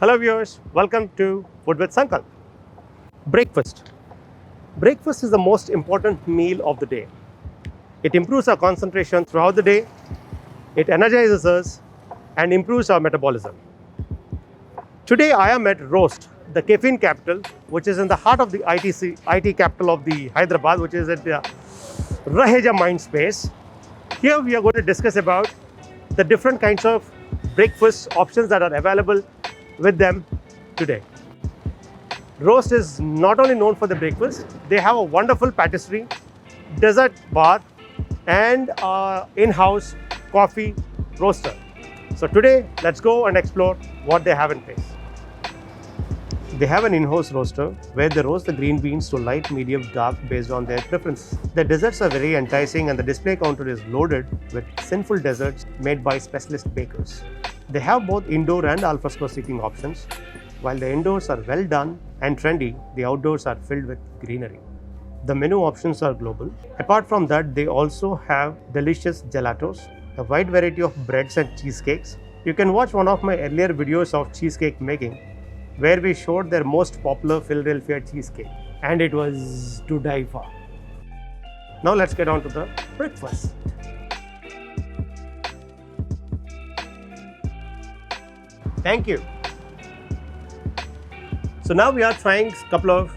Hello viewers, welcome to Food with Sankalp. Breakfast. Breakfast is the most important meal of the day. It improves our concentration throughout the day, it energizes us and improves our metabolism. Today I am at Roast, the caffeine capital, which is in the heart of the IT capital of the Hyderabad, which is at the Raheja Mindspace. Here we are going to discuss about the different kinds of breakfast options that are available with them today. Roast is not only known for the breakfast, they have a wonderful patisserie, dessert bar, and in-house coffee roaster. So today, let's go and explore what they have in place. They have an in-house roaster where they roast the green beans to light, medium, dark based on their preference. The desserts are very enticing and the display counter is loaded with sinful desserts made by specialist bakers. They have both indoor and al fresco seating options. While the indoors are well done and trendy, the outdoors are filled with greenery. The menu options are global. Apart from that, they also have delicious gelatos, a wide variety of breads and cheesecakes. You can watch one of my earlier videos of cheesecake making, where we showed their most popular Philadelphia cheesecake, and it was to die for. Now let's get on to the breakfast. Thank you. So now we are trying a couple of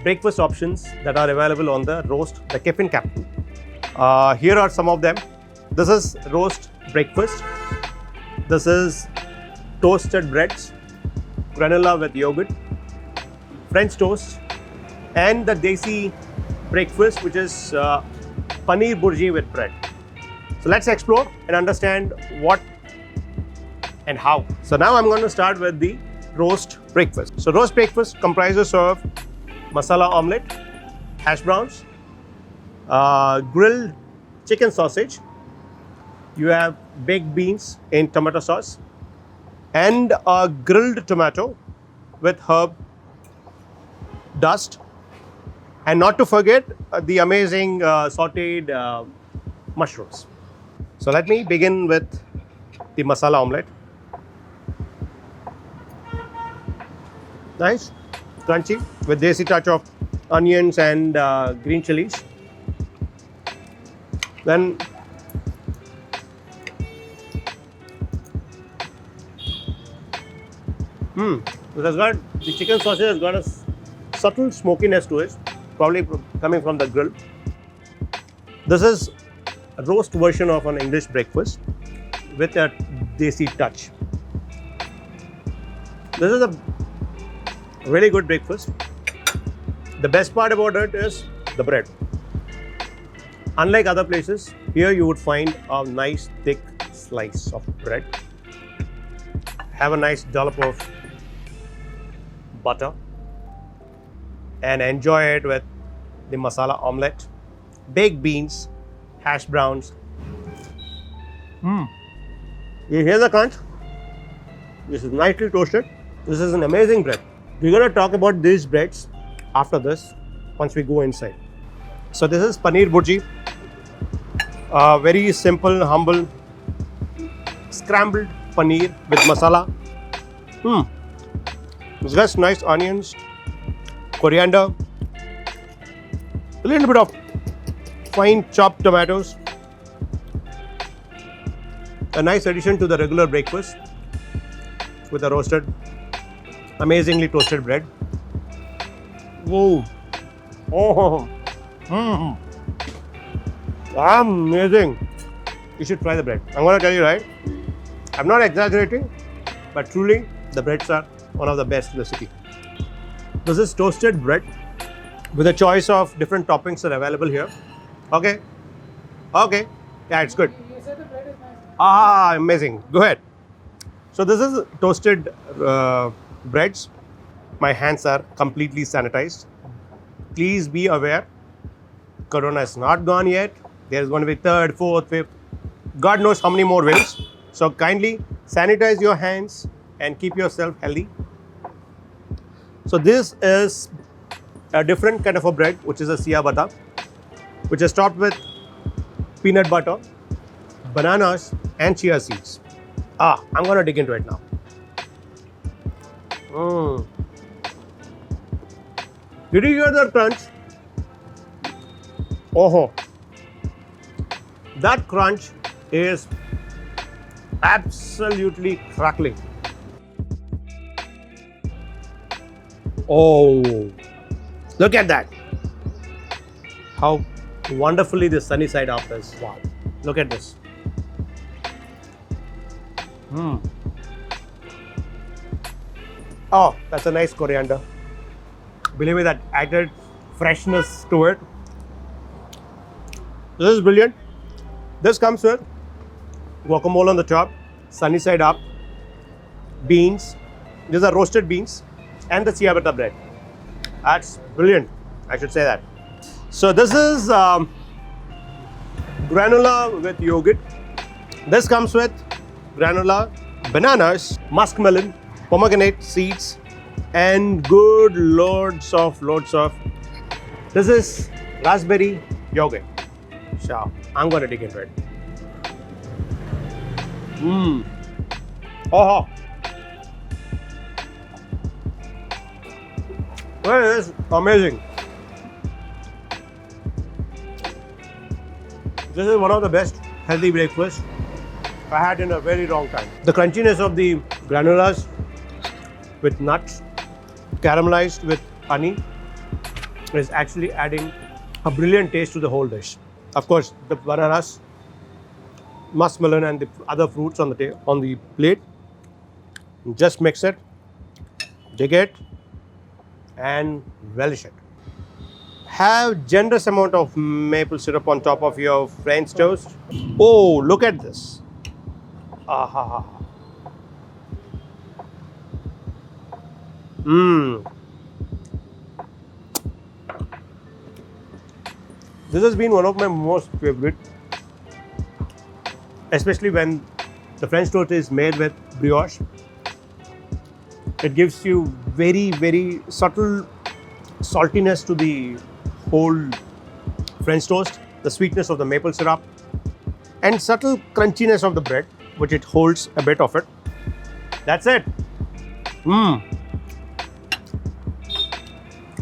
breakfast options that are available on the Roast, the caffeine capital. Here are some of them. This is Roast breakfast. This is toasted breads, granola with yogurt, French toast, and the desi breakfast, which is paneer burji with bread. So let's explore and understand what and how. So now I'm going to start with the roast breakfast. So roast breakfast comprises of masala omelette, hash browns, grilled chicken sausage. You have baked beans in tomato sauce, and a grilled tomato with herb dust, and not to forget the amazing sauteed mushrooms. So let me begin with the masala omelette. Nice, crunchy with desi touch of onions and green chilies. Then it has got, the chicken sausage has got a subtle smokiness to it, probably coming from the grill. This is a roast version of an English breakfast with a desi touch. This is a really good breakfast. The best part about it is the bread. Unlike other places, here you would find a nice thick slice of bread. Have a nice dollop of butter and enjoy it with the masala omelette, baked beans, hash browns. You hear the crunch? This is nicely toasted. This is an amazing bread. We're going to talk about these breads after this, once we go inside. So this is paneer burji, very simple, humble, scrambled paneer with masala. It's got nice onions, coriander, a little bit of fine chopped tomatoes. A nice addition to the regular breakfast with a roasted, amazingly toasted bread. Whoa! Oh! Amazing! You should try the bread. I'm going to tell you, right? I'm not exaggerating, but truly the breads are one of the best in the city. This is toasted bread with a choice of different toppings that are available here. Okay. Yeah, it's good. You said the bread is nice. Amazing. Go ahead. So this is toasted breads. My hands are completely sanitized. Please be aware, Corona is not gone yet. There's going to be third, fourth, fifth, God knows how many more waves. So kindly sanitize your hands and keep yourself healthy. So this is a different kind of a bread, which is a ciabatta, which is topped with peanut butter, bananas and chia seeds. I'm going to dig into it now. Mm. Did you hear that crunch? Oh, that crunch is absolutely crackling. Oh, look at that. How wonderfully the sunny side up is. Wow. Look at this. Oh, that's a nice coriander. Believe me, that added freshness to it. This is brilliant. This comes with guacamole on the top, sunny side up, beans. These are roasted beans and the ciabatta bread. That's brilliant. I should say that. So this is granola with yogurt. This comes with granola, bananas, muskmelon, pomegranate seeds, and good loads of. This is raspberry yogurt. So I'm going to dig into it. Oh, well, it is amazing. This is one of the best healthy breakfasts I had in a very long time. The crunchiness of the granolas with nuts, caramelized with honey, is actually adding a brilliant taste to the whole dish. Of course, the bananas, muskmelon, and the other fruits on the plate. Just mix it, dig it, and relish it. Have generous amount of maple syrup on top of your French toast. Oh, look at this. Aha. This has been one of my most favorite, especially when the French toast is made with brioche. It gives you very, very subtle saltiness to the whole French toast, the sweetness of the maple syrup, and subtle crunchiness of the bread, which it holds a bit of it. That's it.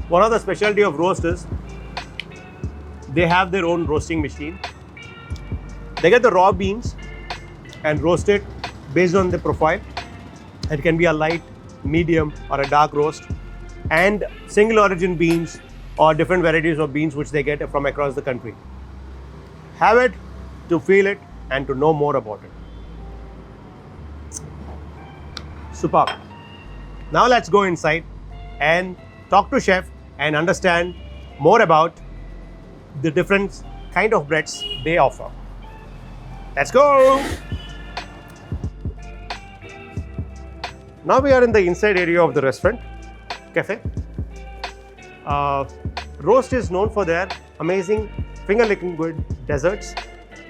One of the specialty of roast is they have their own roasting machine. They get the raw beans and roast it based on the profile. It can be a light, medium, or a dark roast, and single origin beans or different varieties of beans which they get from across the country. Have it to feel it and to know more about it. Superb. Now let's go inside and talk to chef and understand more about the different kind of breads they offer. Let's go! Now we are in the inside area of the restaurant, cafe. Roast is known for their amazing finger-licking good desserts,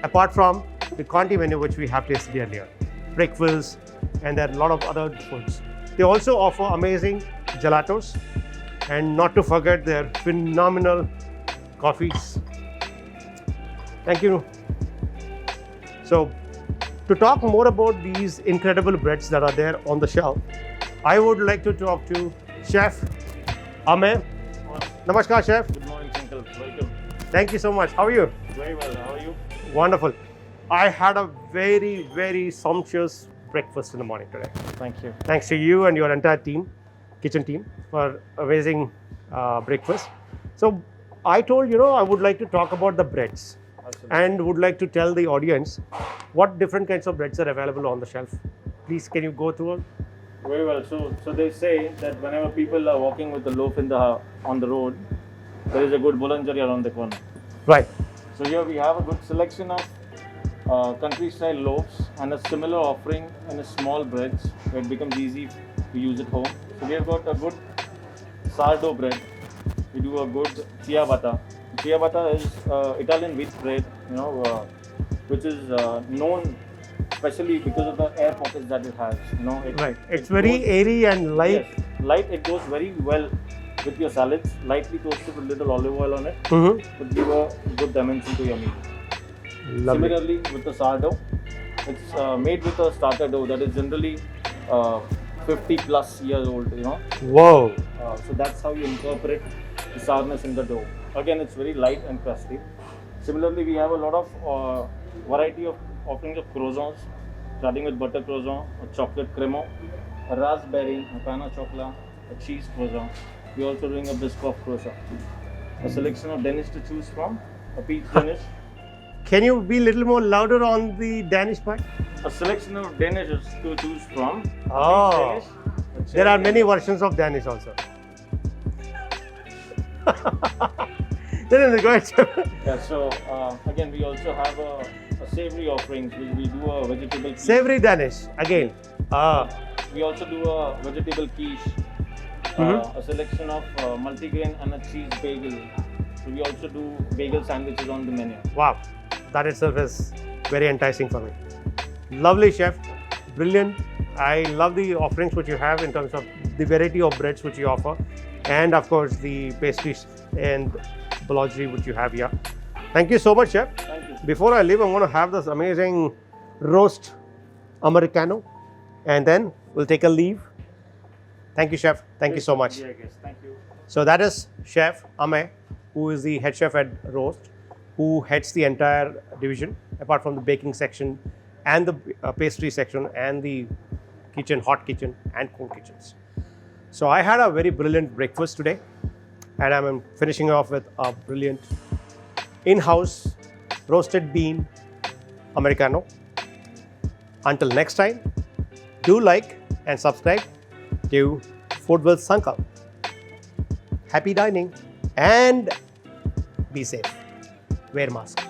apart from the Conti menu which we have tasted earlier, breakfast, and there are a lot of other foods. They also offer amazing gelatos, and not to forget their phenomenal coffees. Thank you. So, to talk more about these incredible breads that are there on the shelf, I would like to talk to Chef Amey. Namaskar, Chef. Good morning, Uncle. Welcome. Thank you so much. How are you? Very well. How are you? Wonderful. I had a very, very sumptuous breakfast in the morning today. Thank you. Thanks to you and your entire team, kitchen team, for amazing breakfast. So I told, I would like to talk about the breads. Absolutely. And would like to tell the audience what different kinds of breads are available on the shelf. Please, can you go through it? Very well. So they say that whenever people are walking with a loaf on the road, there is a good boulangerie around the corner. Right. So here we have a good selection of country-style loaves and a similar offering in a small breads where it becomes easy to use at home. So we have got a good sourdough bread. We do a good ciabatta. Ciabatta is Italian wheat bread, which is known especially because of the air pockets that it has. Right. It's very airy and light. Yes, light. It goes very well with your salads. Lightly toasted with little olive oil on it. Mm-hmm. To give a good dimension to your meal. Lovely. Similarly, with the sourdough, it's made with a starter dough that is generally 50 plus years old, you know. Whoa. So that's how you incorporate the sourness in the dough. Again, it's very light and crusty. Similarly, we have a lot of variety of offerings of croissants, starting with butter croissant, a chocolate cremant, a raspberry, a panna chocolate, a cheese croissant. We're also doing a biscoff croissant. A selection of Danish to choose from, a peach Danish. Can you be a little more louder on the Danish part? A selection of Danishes to choose from. Oh. Danish, a There are cherry many versions of Danish also. Go ahead, chef. Yeah, so again, we also have a savory offerings. We do a vegetable quiche. Savory Danish again. We also do a vegetable quiche, Mhm. a selection of multigrain and a cheese bagel. So we also do bagel sandwiches on the menu. Wow, that itself is very enticing for me. Lovely, chef. Brilliant. I love the offerings which you have in terms of the variety of breads which you offer, and of course the pastries and boulangerie which you have here. Thank you so much, chef. Thank you. Before I leave, I'm going to have this amazing roast Americano, and then we'll take a leave. Thank you, chef. Thank you so much. Yeah, I guess. Thank you. So that is Chef Amay, who is the head chef at Roast, who heads the entire division, apart from the baking section and the pastry section and the kitchen, hot kitchen and cold kitchens. So I had a very brilliant breakfast today, and I'm finishing off with a brilliant in-house roasted bean Americano. Until next time, do like and subscribe to Food with Sankalp. Happy dining and be safe. Wear mask.